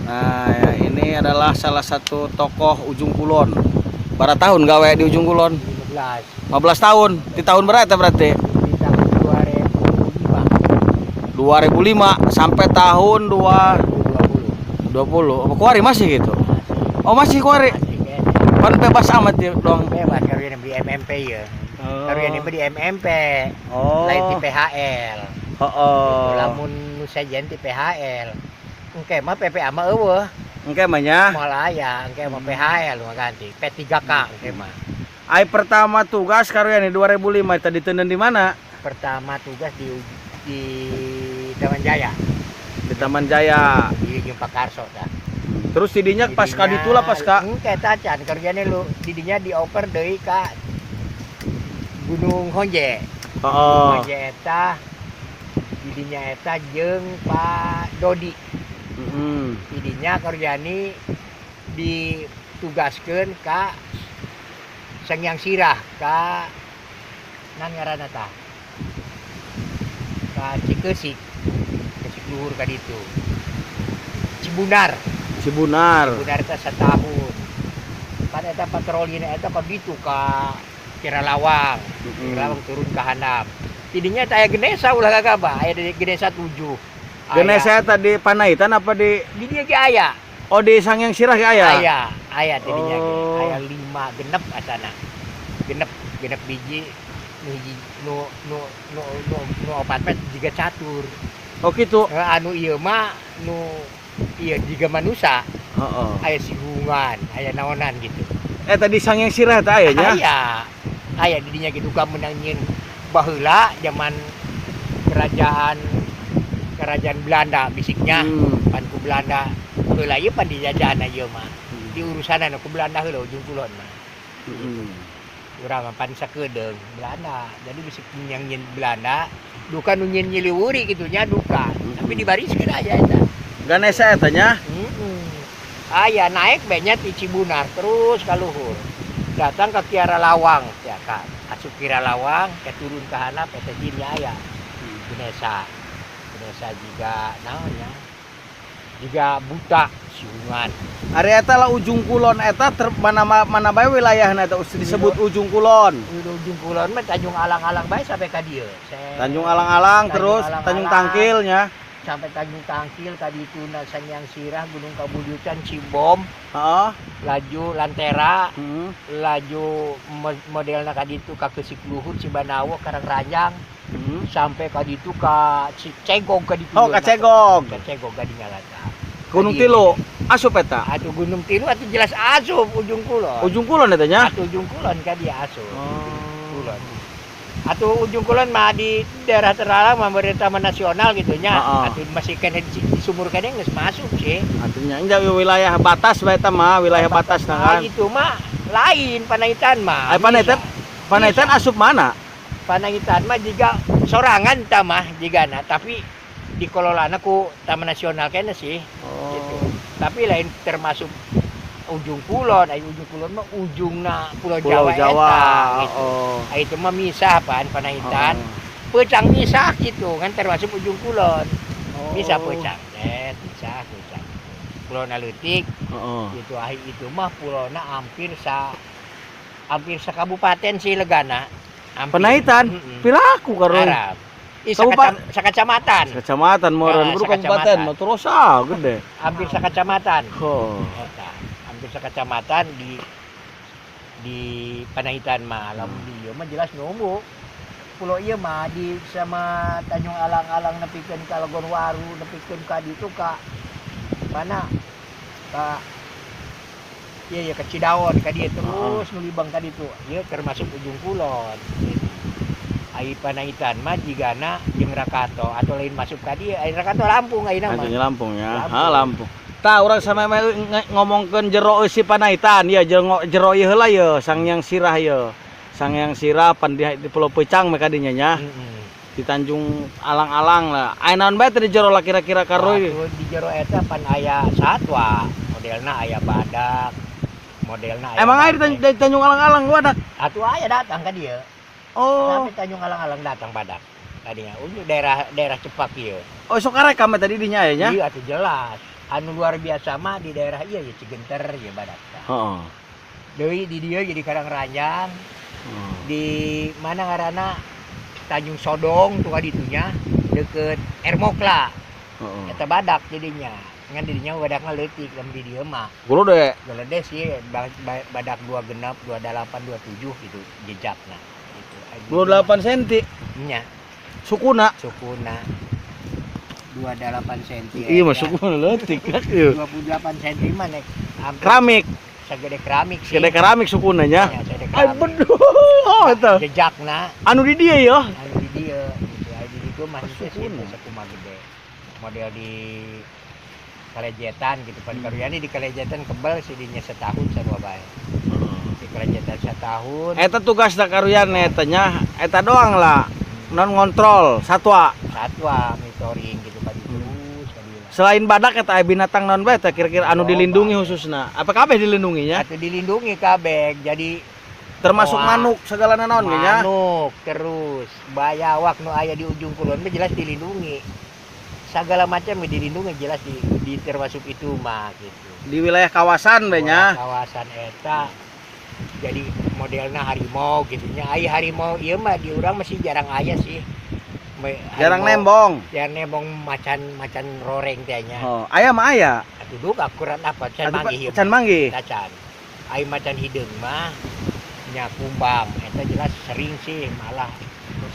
Nah, ya, ini adalah salah satu tokoh Ujung Kulon. Berapa tahun gawe di Ujung Kulon? 15. 15 tahun. Di tahun berapa berarti? Di tahun 2005. 2005 sampai tahun 2020. Apa kuari masih gitu? Oh, masih kuari. Masih kayaknya. Kan bebas amat ya dong. Bebas kalau yang di MMP ya. Kalau yang di MMP. Oh. Lain di PHL. Oh. Lamun sajian di PHL. Engke mah PPA mah eueuh. Engke mah nya. Malah aya engke mah PHL mah ganti. P3K engke mah. Ai pertama tugas karya nih 2005 tadi tenden di mana? Pertama tugas di Taman Jaya. Di Taman Jaya. Di Pak Karso tah. Terus didinya pas kaditulah pas Kak. Engke tacan kerjane lu didinya dioper deui ka Gunung Honje. Oh. Honje eta didinya eta jeung Pak Dodi. Didinya kerjani ditugaskeun ka Sangyang Sirah ka nan ngaranna tah. Ka Cikeusik. Cikeusik luhur ka ditu. Cibunar eta satahun. Pada eta patroli eta ka ditu ka Cilalawang. Cilalawang turun ke Handap. Tidinya eta aya Genesa ulah gagabah, aya di Genesa 7. Genesa tadi Panaitan apa di dinya ge aya. Oh, di Sangyang Sirah ge aya. Aya tidinya ge. Oh. Aya 5 genep asana. Genep biji nu hiji nu opat mah jiga catur. Oh gitu. Anu ieu mah nu ieu jiga manusia. Heeh. Aya sigungan, aya naonan gitu. Tadi Sangyang Sirah teh aya nya. Aya didinya gitu ka meunang nyeun baheula zaman kerajaan Belanda bisiknya. Pan ku Belanda heula ieu pan dijajahna ieu mah. Di urusanna ku Belanda heula Ujung Kulon mah. Urang pan sakedeung Belanda. Jadi bisik yang nyeun Belanda duka nu nyeun nyiliwuri kitu nya duka. Tapi dibariskeun aja eta. Ganesa eta nya. Aya naik banyak di Cibunar terus ka luhur. Datang ke Kiara Lawang ya Kak. Asup Kiara Lawang ke turun ke Handap eta jinnya aya. Genesa juga naonnya. Juga buta siungan. Ari eta lah Ujung Kulon eta mana bae wilayahna eta disebut Ujung Kulon. Ujung Kulon mah Tanjung Alang-alang bae sampai ka dieu. Tanjung Alang-alang terus Tanjung Tangkil nya. Sampai Tanjung Tangkil tadi itu Sangyang Sirah, Gunung Kabuyutan, Cibom, laju Lantera, laju modelna kaditu ka Keusik Luhur, Cibanawo, Karangranjang, sampai kaditu ka Cegog kaditu. Oh, ka Cegog. Ka Cegog gadinya lata. Gunung Tilu, asup eta. Atuh Gunung Tilu atuh jelas asup Ujung Kulon. Ujung Kulon eta nya. Atuh Ujung Kulon ka dia asup. Kulon. Atau Ujung Kulon mah di daerah terlarang mah taman nasional gitu nya. Atau masih kena di sumur kene geus masuk sih. Atunya nya wilayah batas bae eta mah, wilayah batas kan. Itu mah lain Panaitan mah. Panaitan asup mana? Panaitan mah juga sorangan tah mah jigana, tapi dikelolana ku taman nasional kene sih. Gitu. Tapi lain termasuk Ujung Kulon, Ujung Kulon mah ujungna Pulau Jawa eta gitu. Itu mah misah pan Panaitan. Peucang misah gitu kan termasuk Ujung Kulon. Misah peucang, misah peucang. Pulau Leutik. Gitu itu mah pulona hampir kabupaten sih legana. Panaitan. Pilaku karon. Sakacamatan. Kecamatan meureun kudu kabupaten mah terus gede. Hampir sakacamatan. Hampir sakacamatan di Panaitan mah. Lamun dieu mah jelas numbu. Pulau ieu mah di sama Tanjung Alang-alang nepikeun ka Lagon Waru, nepikeun ka ditu ka mana? Ka ieu ka Cidaon ka dieu terus nulibang ka ditu. Ieu termasuk Ujung Kulon. Ai Panaitan mah jigana jeung Rakato atau lain masuk ka dieu. Ai Rakato Lampung ayeuna mah. Lampung ya. Lampung. Tah urang sama ngomongkeun jero si Panaitan ya jero ieu heula ye Sangyang Sirah ye. Sangyang Sirah pan di Pulau Peucang mah kadinya nya. Di Tanjung Alang-alang lah. Aya naon bae teh di jero lah kira-kira karo di jero eta pan aya satwa. Modelna aya badak. Modelna aya. Emang aya di Tanjung Alang-alang badak? Atuh aya datang ka dieu. Sampai Tanjung Alang-alang datang badak. Tadinya daerah Cepak ieu. Oh, sok arek kami tadi dinya aya nya. Iya atuh jelas. anu luar biasa mah di daerah ieu ya Cigenter ya badak. Heeh. Deui di dieu jadi Karangranjang. Di mana ngaranna Tanjung Sodong tuh ditunya deket Ermokla. Heeh. Eta badak jadinya. Ngan didinya badakna leutik lamun di dieu mah. Kulo deh. Geledes sih badak 2 genep, 28, 27 gitu jejakna. Gitu. 28 cm. Nya Sukuna. sukuna 28 cm. Iya mah sukuna leutik kan ieu. 28 cm mah nek hampir Keramik. sagede keramik sih. Gede keramik sukunanya. Ya, sagede Ay keramik. beduh. Oh eta. Jejakna Anu di dieu ya. anu di dieu gitu. Anu di dieu mah sih Sukuna. sakumaha gede. Model di Kalejetan gitu. Pada karunyana di Kalejetan kebal sih dinya setahun sarua bae. Di Kalejetan setahun. Eta tugas da karuyan eta nya, eta doang lah. Non ngontrol satwa. Satwa monitoring gitu kali terus kali lah. Selain badak eta aya binatang naon bae eta kira-kira anu dilindungi khususna. Apa kabeh dilindunginya? Atuh dilindungi kabeh. Jadi Termasuk Wah. manuk segala naon ge nya. manuk terus bayawak nu aya di ujung kulon mah jelas dilindungi. Segala macam dilindungi jelas di termasuk itu mah gitu. Di wilayah kawasan bae nya. Kawasan eta jadi modelnya harimau gitu nya. Aya harimau ieu mah di urang masih jarang aya sih. Jarang Harimau- nembong. Jarang nembong macan roreng teh nya. Oh, aya mah aya. Duduk akurat apa can Atuh, manggih ieu. Can manggih. Can. Ai macan hideung mah nya kumbang eta jelas sering sih malah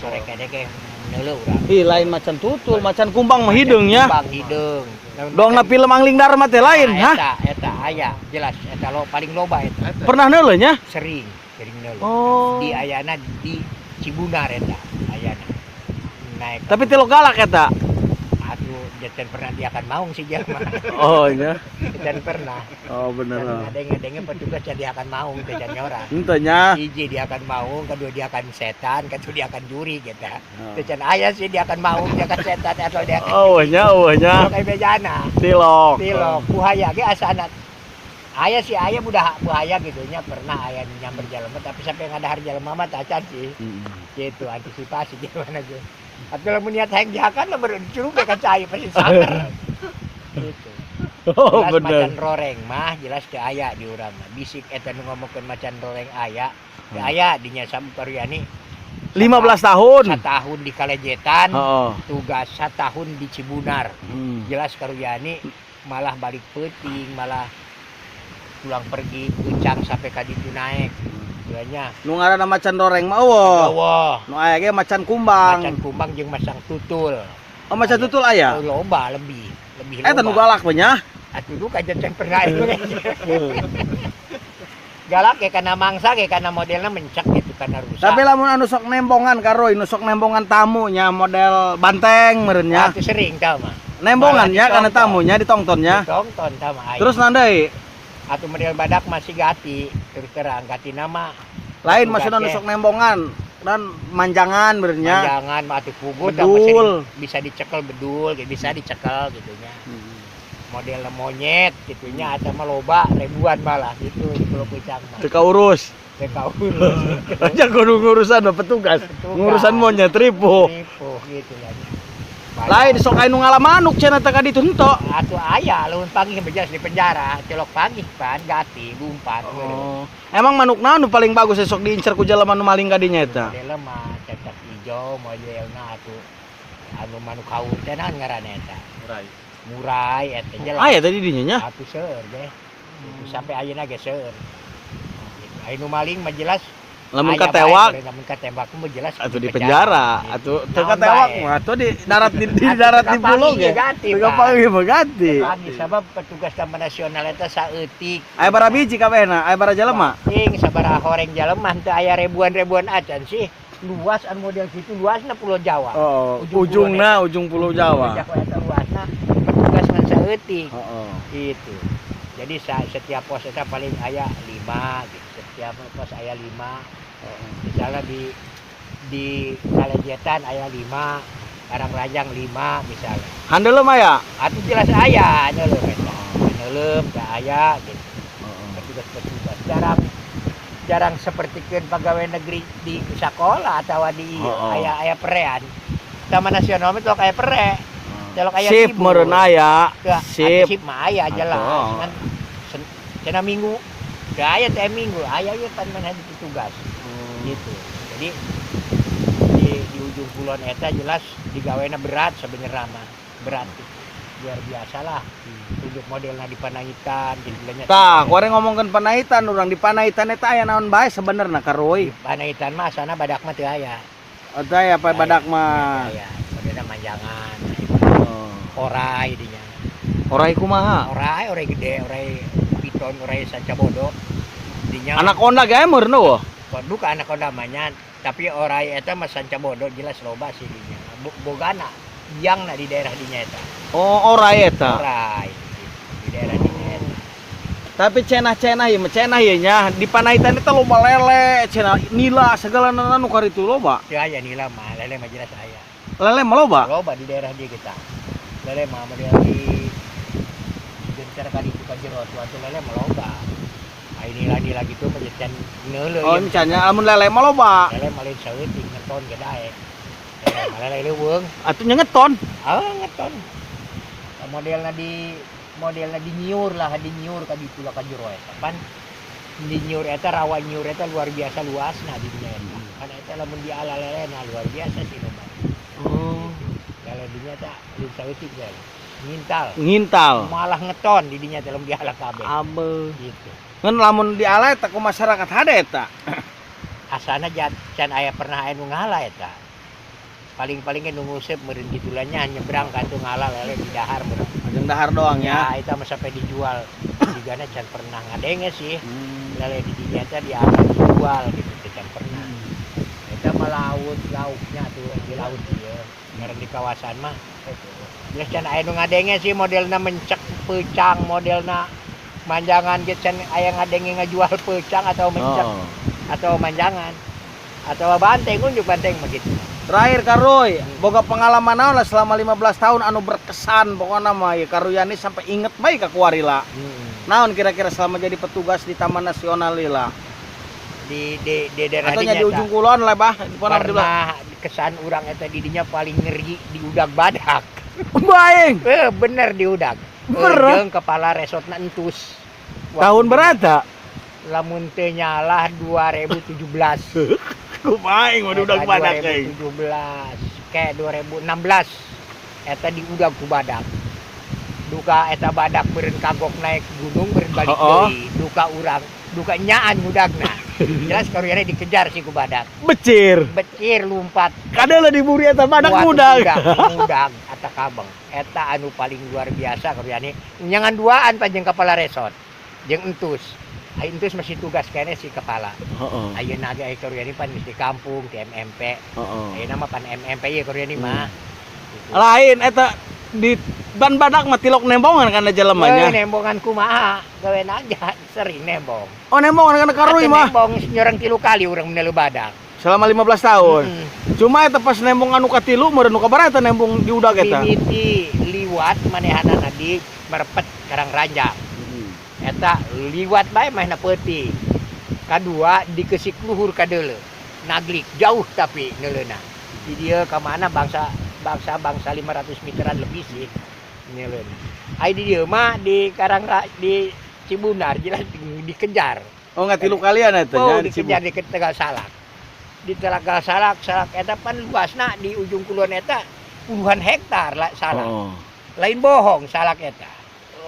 sore kadeke neuleuh urang. Ih lain macan tutul, macan kumbang mah hideung nya. Kumbang hideung. Dongna film Angling Dharma teh lain, hah? Eta aya jelas eta paling loba eta. Pernah neuleuh nya? Sering neuleuh. Oh. Di ayana di Cibunar eta ayana. Naik Tapi telo galak eta. atuh janten pernah dia akan maung si jelema. Oh nya. Dan pernah. Oh bener. Ada petugas yang dia akan maung teh jan ora. Henteu nya. Hiji dia akan maung, kedua dia akan setan, kedua dia akan juri gitu. Oh. Teu can aya sih dia akan maung, dia akan setan atau dia akan Oh nya. kayak bejana. Tilok. Tilok, buaya ge asana. Aya sih aya buaya gitu nya pernah aya nyamber jelema tapi sampai ngadahar jelema mah tacan sih. Gitu antisipasi gimana gitu. Tapi lamun niat hayang jahakan lah baru dicurug ka cai pasti saker. Gitu. Oh Jelas bener. macan roreng mah jelas teu aya di urang mah. Bisik eta nu ngomongkeun macan roreng aya. Teu aya dinya Samukaryani 15 tahun. satahun di Kalejetan, Heeh. tugas satahun di Cibunar. Hmm. Jelas Karyani malah balik peuting, malah pulang pergi ucang sampai ka ditu naik. Duanya. Nu ngaranna macan doreng mah eueuh. Wah, Nu aya ge macan kumbang. macan kumbang jeung masang tutul. Oh macan tutul aya. Loba lebih Eta nu loba. galak we nya. Atuh duka janten pernah itu. Galak ya karena mangsa ya karena modelnya mencek gitu karena rusak. Tapi lamun anu sok nembongan karoy, nu sok nembongan tamunya model banteng meureun nya. Atuh sering tau mah. Nembongan nya Malah kana ditonton. tamunya ditontonnya. Tonton tau mah. Terus nandai atuh model badak masih gati, terus terang gati nama lain maksudna nu sok nembongan dan manjangan meureun nya. jangan atuh pugut Bedul. bisa dicekel bedul, bisa dicekel gitu nya. Model monyet gitu nya atau mah loba ribuan malah gitu di Pulau Pucang mah. Teu kaurus. Teu kaurus. Aja kudu ngurusan petugas. Petugas. Ngurusan monyet ribu. Nipu gitu ya. Lain sok aya nu ngalamanuk cenah teh ka ditu henteu. Atuh aya lamun pagi bejas di penjara, celok pagi pan gati lumpat. Oh. Emang manuk naon nu paling bagus esok diincer ku jelema nu maling ka dinya eta? Model mah cacak ijo modelna atuh anu manuk haur teh naon ngaranna eta? Murai eta jelas. Aya tadi dinya nya. Atuh seueur ge. Itu sampai ayeuna ge seueur. Aya nu maling mah jelas Lamun aya katewak bae, lamun katewak mah jelas atuh di penjara, gitu. atuh teu Naon katewak bae. mah atuh di darat di Atuh darat di teu pulau kapangi ge. ge ganti, Teu Pak. kapangi mah ganti. Pagi sabab petugas Taman Nasional eta saeutik. Aya bara biji kabehna, aya bara jelema. Ting sabaraha horeng jelema teu aya ribuan-ribuan acan sih. Luas anu model kitu luasna Pulau Jawa. Oh, Ujung ujungna ujung Pulau Jawa. Jawa eta luasna petugas ngan saeutik. Heeh. Gitu. Jadi setiap pos eta paling aya 5 gitu. Setiap pos aya 5. Misalnya di Kalejetan aya 5, Karangranjang 5 misalnya. Handeuleum aya. Atuh jelas aya neuleuh eta. Neuleuh teh aya gitu. Petugas-petugas jarang sepertikeun pegawai negeri di sekolah atau di aya perean. Taman Nasional mah teu aya pere. Telok aya Sip meureun aya. Sip. Sip. Sip mah aya jelas. Atuh. Kan cenah minggu. Da aya teh minggu, aya ge pan mana ditugas. Gitu. Jadi di ujung kulon eta jelas digawena berat sebenarnya mah. Berat. Luar biasa lah. Tunjuk modelna di Panaitan, jadinya. Tah, kuare ngomongkeun Panaitan, urang di Panaitan eta aya naon bae sebenarnya karoy. Di Panaitan mah sana badak mah teu aya. Eta ya pa badak mah. Aya. Modelna manjangan. Oh. Orai dinya. Orai kumaha? Orai gede, orai piton, orai sancabodo. Dinya Anaconda gae meureun weuh. bukan anaconda namanya, tapi orai eta mah sancabodo jelas loba sih dinya. Bogana yang di daerah dinya eta. Oh, orai eta. Orai di daerah dinya eta. Tapi cenah-cenah ieu mah cenah ieu nya di Panaitan eta loba lele, cenah nila segala nu karitu loba. Teu aya nila mah, lele mah jelas aya. Lele mah loba. Loba di daerah dia kita. Lele mah model di gencar kali itu ka jero suatu lele mah loba. Ai nila gitu mah jadi neuleuh. Oh, misalnya amun lele mah loba. Lele mah lain saeutik ngeton ge dae. Lele mah lele leuweung. Atuh nya ngeton. Ngeton. Modelna di nyiur ka ditu lah ka jero eta. Pan di nyiur eta rawa nyiur eta luar biasa luasna di dinya eta. Kan eta lamun di ala lelena luar biasa sih loba. Oh. Lele dinya eta lain saeutik lele. Ngintal. Malah ngeton di dinya dalam diala kabeh. Abe. Gitu. Ngan lamun di ala eta ku masyarakat hade eta. Asana can aya pernah aya nu ngalah eta. Paling-paling nu ngusep meureun kitulanya nyebrang ka tu ngalah lele di dahar meureun. Jeung dahar doang ya. Ya, eta mah sampai dijual. Digana can pernah ngadenge sih. Lele di dinya eta dijual gitu can pernah. Eta mah lauknya tuh di laut ieu. Ngaran di kawasan mah jelas can aya nu ngadenge sih modelna mencek peucang, modelna manjangan ge can aya ngadenge ngajual peucang atau mencek atau manjangan atau banteng unjuk banteng mah gitu. Terakhir Karoy, boga pengalaman naon lah selama 15 tahun anu berkesan pokokna mah ya Karuyani sampai inget bae ka kuarila. Naon kira-kira selama jadi petugas di Taman Nasional lila? Di daerah Atau dinya di ujung kulon lah bah, pernah kesan urang eta di dinya paling ngeri di udag badak. Baeng. Bener di udag. Jeung kepala resotna entus. Tahun berapa? Lamun teu nyalah 2017. Kumaing mah udag badak teh. 2017 ke 2016 eta di udag ku badak. Duka eta badak beureun kagok naik gunung beureun balik deui. Duka urang, duka nyaan udagna. Jelas karunya dikejar sih ku badak. Becir Lumpat. Kadeula diburi eta badak mudag. Mudag eta kabeng. Eta anu paling luar biasa karunya nyangan duaan panjang kepala resort. Jeung entus. Ai entus masih tugas kene si kepala. Ayeuna ge ai karunya pan di kampung di MMP. Ayeuna mah pan MMP ye karunya mah. Lain eta di ban badak mah tilok nembongan kana jelemanya. Nembongan kumaha? Gawean aja sering nembong. Oh nembongan kana Karuy mah. Nembong nyorang 3 kali urang menelu badak. Selama 15 tahun. Cuma eta pas nembong anu katilu meureun nu kabarata nembong di udag eta. Mimiti liwat manehanana di merepet Karang Ranjang. Eta liwat bae mahna peuting. Kadua dikesik luhur ka deuleu. Naglik jauh tapi neuleuna. Di dieu ka mana bangsa 500 meteran lebih sih neuleuna. Ai di dieu mah di Cibunar jelas dikejar. Oh ngatilu kalian eta nya dikejar di Tegal Salak. Di Tegal Salak eta pan luasna di ujung kulon eta puluhan hektar lah salak. Lain bohong salak eta.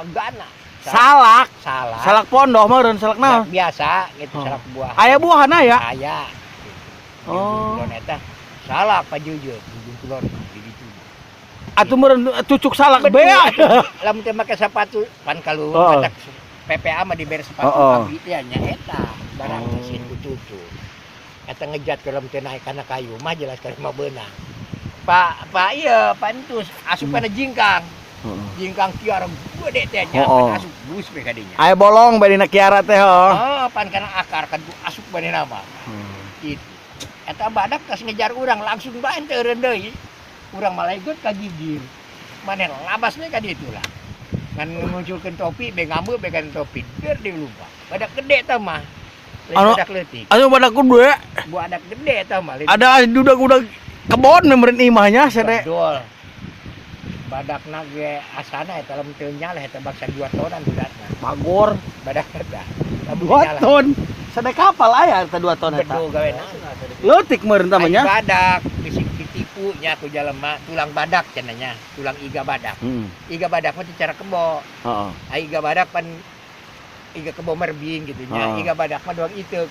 Legana. Salak pondok meureun salak naon? Biasa gitu salak buah. Aya buahana ya? Aya. Kulon eta salak pajujeut ujung kulon di ditu. Atuh meureun cucuk salak bea. Lamun teu make sepatu pan kalu matak PPA mah dibere sepatu tapi teh nya eta barang mesin cucu. Eta ngejat ke lamun teu naik kana kayu mah jelas ka mah beunang. Pak ieu pantus asup kana jingkang. Jingkang kiara gede teh nya asup bus we ka dinya. Aya bolong bari na kiara teh pan kana akar kan asup bari nama. Gitu. Eta badak tas ngejar urang langsung bae teu eureun deui. Urang malaigot ka gigir. Mane labas we ka ditu lah. Ngan munculkeun topi be ngambeuk be kan topi. Keur dilupa. Badak gede tah mah. Badak leutik. Anu badak gede. Badak gede tah mah. Ada udag-udag kebon meureun imahnya sede. Betul. badak nage asana eta lamun teu nyala eta baksa 2 tonan beratna. Pagor Badak eta. 2 ton. Sada kapal aya eta 2 ton eta. Bedo gawe Leutik meureun tamanya. badak bisik ditipu nya ku jalema tulang badak cenanya, tulang iga badak. Iga badak mah cara kebo. Heeh. Iga badak pan iga kebo merbing gitu nya. Iga badak mah doang iteuk.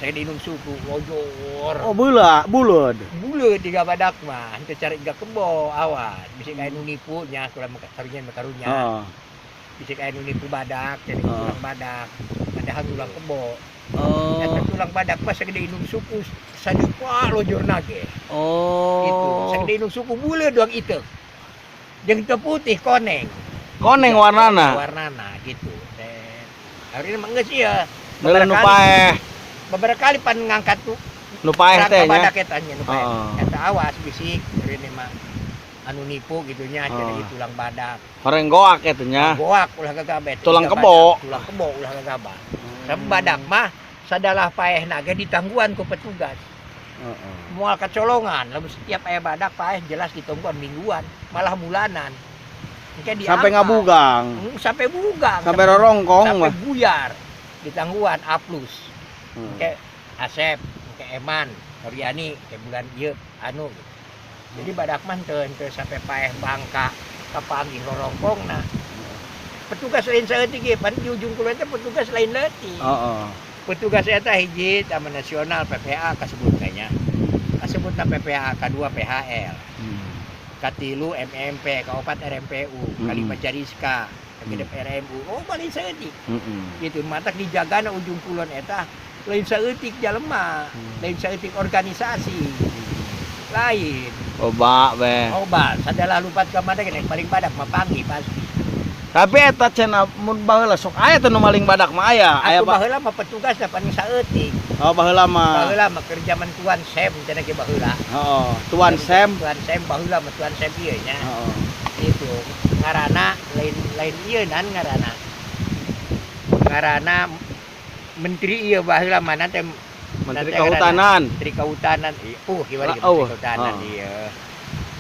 Saya di inung suku lojor. Oh buleud. Buleud iga badak mah henteu cara iga kebo awas. Bisik aya nu nipu nya kulang makarunya. Heeh. Bisik aya nu nipu badak jadi tulang badak. Padahal tulang kebo. Oh. Eta tulang badak mah sagede inung suku sadepa lojor nage. Oh. Itu sagede inung suku buleud doang iteuk. Jeung teu putih koneng. Koneng warnana. Warnana gitu. Dan hari mah geus ieu. Neuleun nu paeh. Beberapa kali pan ngangkat tuh Nu paeh teh nya. badak eta nya nu paeh. Heeh. Eta awas bisik rene mah anu nipu gitu nya jadi tulang badak. Horeng goak eta nya. Goak ulah gagabet. Tulang kebo. Tulang kebo ulah gagabah. Sabab badak mah sadalah paeh naga ditangguan ku petugas. Heeh. Moal kacolongan, lamun setiap aya badak paeh jelas ditungguan mingguan, malah bulanan. Engke Sampai ngabugang. Sampai bugang. Sampai rorongkong sampai mah. buyar. Ditangguan A+. Hmm. Engke Asep, engke Eman, Koryani, ke bulan ieu anu. Jadi badak mah teu sampai paeh bangka kapanggih rorongkongna. Petugas lain saeutik ge, pan di ujung kulon teh petugas lain leutik. Heeh. Petugas eta hiji Taman Nasional PPA kasebut kayaknya. Kasebutna PPA, kedua PHL. Katilu MMP, kaopat RMPU, kalima Jariska, kagedep RMU. Oh, paling saeutik. Gitu matak dijagana ujung kulon eta lain saeutik jalema, lain saeutik organisasi. Lain. Oba we. Obat, sadalah lupat ka mana gini paling badak mapanggi pasti. Tapi eta cenah mun baheula sok aya teh nu maling badak mah aya. Aya Aku baheula mah petugas da paling saeutik. Oh baheula mah. Baheula mah kerjaman Tuan Sem cenah ge baheula. Heeh. Tuan Sem. Tuan Sem baheula mah Tuan Sem ieu nya. Heeh. Itu ngaranna lain ieu nan ngaranna. Ngaranna menteri ieu baheula mah teh Menteri Kehutanan. Menteri Kehutanan. Kiwari Oh, Menteri Kehutanan ieu.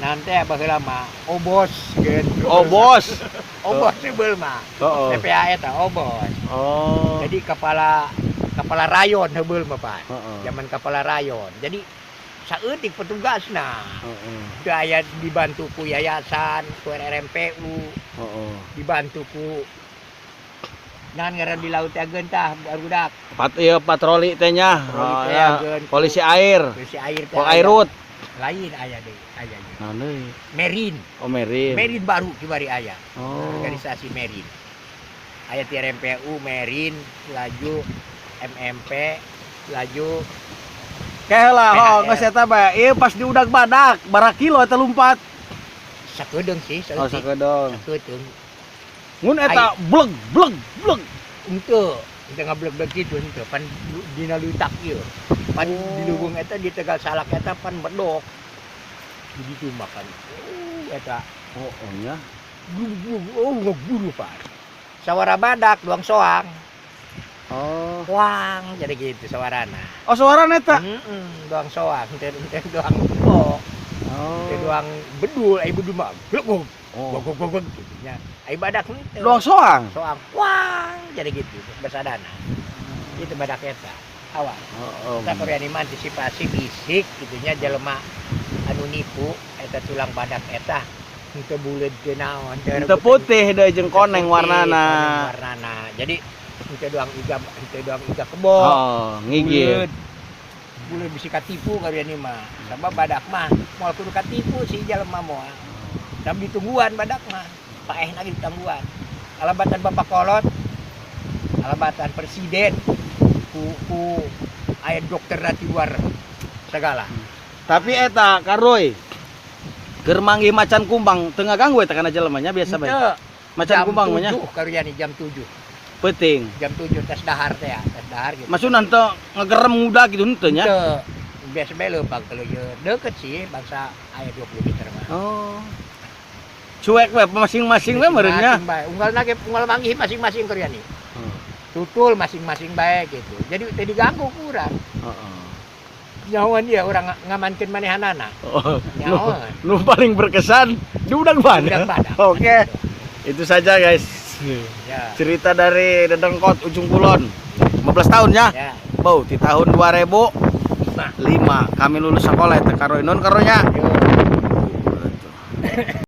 Nanti baheula mah obos gitu. Obos. Obos sebeul mah. Heeh. PPA eta obos. Oh. Jadi kepala rayon hebeul mah Pak. Heeh. Zaman kepala rayon. Jadi saeutik petugasna. Heeh. Daya dibantu ku yayasan, ku RMPU, Heeh. dibantu ku naon ngaran di laut ageun tah barudak. Patroli teh nya. Patroli teh Ya, ageun. polisi air. Polisi air teh. Pol airut. Lain aya deui, aya. Naon deui? Merin. Oh Merin. Merin baru kibari aya. Oh. Organisasi Merin. Aya ti RMPU Merin, laju MMP, laju Kaheula ho PHL. geus eta bae. Ieu pas diudag badak, bara kilo eta lumpat. sakedeung sih, Oh sakedeung. sakedeung. Mun eta bleg. Henteu ngableg-bleg kitu henteu pan dina lutak ieu. Pan di lubung eta di tegal salak eta pan bedok. Di ditu makan. Eta Oh nya. ngeburu Pak. Sawara badak doang soang. Oh. Wang jadi gitu sawarana. Oh suarana eta. Doang soang, teu doang bedok. Oh. Teu doang bedul, ai bedul mah. Glegog. Oh. Gogog gitu nya. Ai badak henteu. Doang soang. Soang. Wang jadi gitu basadana. Itu badak eta. Awas. Oh. Kita Koreani mah antisipasi fisik gitunya jelema anu nipu eta tulang badak eta henteu buleud teu naon Henteu putih deui jeung koneng warnana. warnana. Jadi henteu doang iga kebo. Oh, ngigil. Buleud bisi katipu Koreani mah. Sabab badak mah moal kudu katipu si jelema moal. Dan ditungguan badak mah. Paehna ditungguan. Alabatan Bapak Kolot. Alabatan Presiden. ku aya dokter di luar segala. Tapi eta karoy keur manggih macan kumbang teu ngaganggu eta kana jelemanya biasa bae. Macan kumbang mah nya. Jam 7 karyani jam 7. Penting. Jam 7 tes dahar teh ya, tes dahar gitu. Maksudna henteu ngagerem ngudag gitu henteu nya. Teu. Biasa bae leumpang teu deukeut sih bangsa aya 20 meter mah. Oh. Cuek we masing-masing we meureun nya. Unggalna ge unggal manggih masing-masing karyani. Tutul masing-masing bae gitu. Jadi teu diganggu kurang. Heeh. nyawan dia orang ngamankan manehanana. Oh, Nyawa. nu paling berkesan di Udang Bana. Udang Bana. Oke. Itu saja guys. Ya. Cerita dari Dedengkot Ujung Kulon. 15 tahun ya. Ya. Bau di tahun 2005 kami lulus sekolah teh karo inon karonya. Yo.